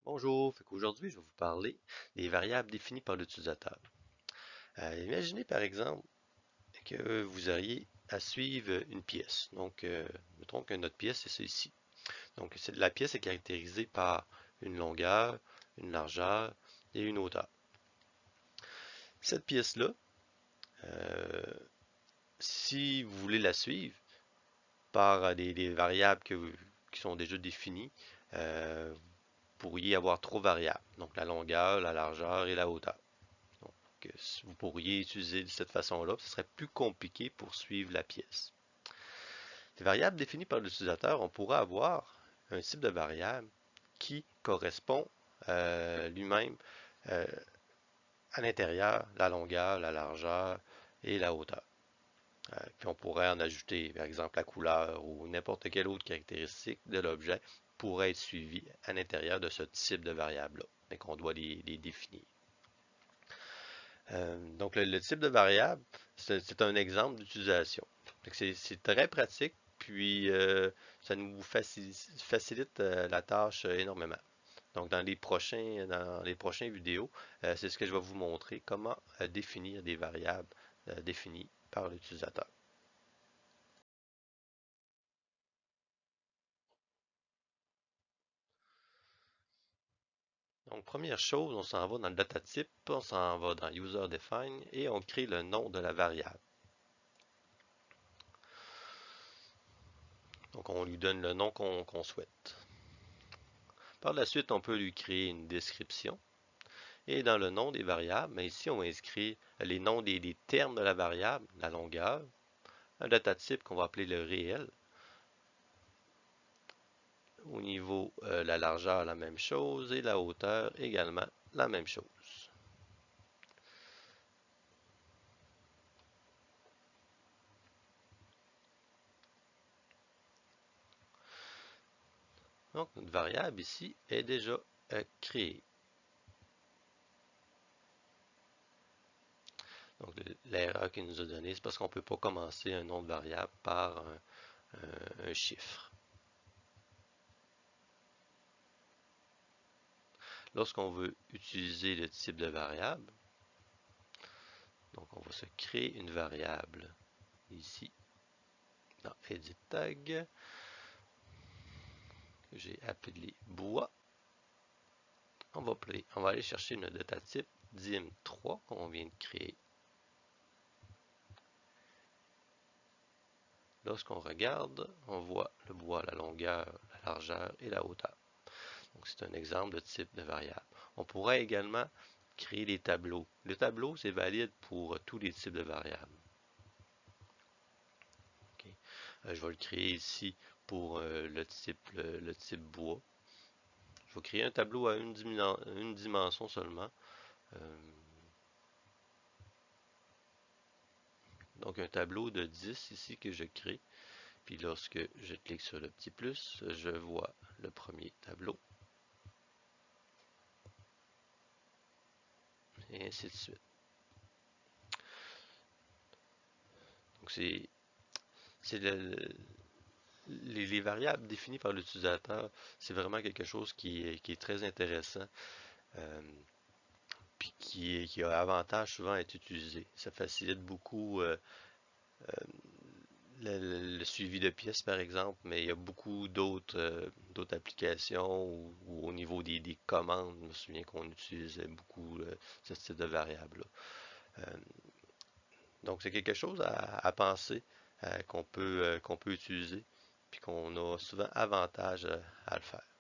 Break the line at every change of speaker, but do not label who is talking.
Bonjour, aujourd'hui je vais vous parler des variables définies par l'utilisateur. Imaginez par exemple que vous auriez à suivre une pièce. Donc, mettons que notre pièce c'est celle-ci. Donc, la pièce est caractérisée par une longueur, une largeur et une hauteur. Cette pièce-là, euh, si vous voulez la suivre par des variables qui sont déjà définies, vous pourriez avoir trois variables. Donc, la longueur, la largeur et la hauteur. Que vous pourriez utiliser de cette façon-là, ce serait plus compliqué pour suivre la pièce. Les variables définies par l'utilisateur, on pourra avoir un type de variable qui correspond lui-même euh, à l'intérieur, la longueur, la largeur et la hauteur. Puis on pourrait en ajouter, par exemple, la couleur ou n'importe quelle autre caractéristique de l'objet pourrait être suivie à l'intérieur de ce type de variable-là, mais qu'on doit les définir. Donc, le type de variable, c'est un exemple d'utilisation. C'est très pratique, puis ça nous facilite la tâche énormément. Donc, dans les prochaines vidéos, c'est ce que je vais vous montrer, comment définir des variables définies par l'utilisateur. Donc, première chose, on s'en va dans le data type, on s'en va dans user define et on crée le nom de la variable. Donc, on lui donne le nom qu'on souhaite. Par la suite, on peut lui créer une description. Et dans le nom des variables, mais ici, on va inscrire les noms des termes de la variable, la longueur, un data type qu'on va appeler le réel. Au niveau la largeur, la même chose, et la hauteur également la même chose. Donc, notre variable ici est déjà créée. Donc, l'erreur qu'il nous a donnée, c'est parce qu'on ne peut pas commencer un nom de variable par un chiffre. Lorsqu'on veut utiliser le type de variable, donc on va se créer une variable ici dans Edit Tag, que j'ai appelé bois. On va aller chercher une data type dim3 qu'on vient de créer. Lorsqu'on regarde, on voit le bois, la longueur, la largeur et la hauteur. Donc c'est un exemple de type de variable. On pourrait également créer des tableaux. Le tableau, c'est valide pour tous les types de variables. Okay. Je vais le créer ici pour le type bois. Je vais créer un tableau à une dimension seulement. Euh, donc un tableau de 10 ici que je crée. Puis lorsque je clique sur le petit plus, je vois le premier tableau. Et ainsi de suite. Donc c'est les variables définies par l'utilisateur, c'est vraiment quelque chose qui est très intéressant. Euh, puis qui a avantage souvent à être utilisé. Ça facilite beaucoup le suivi de pièces, par exemple, mais il y a beaucoup d'autres applications ou au niveau des commandes. Je me souviens qu'on utilisait beaucoup ce type de variable-là. Euh, donc, c'est quelque chose à penser qu'on peut utiliser, puis qu'on a souvent avantage à le faire.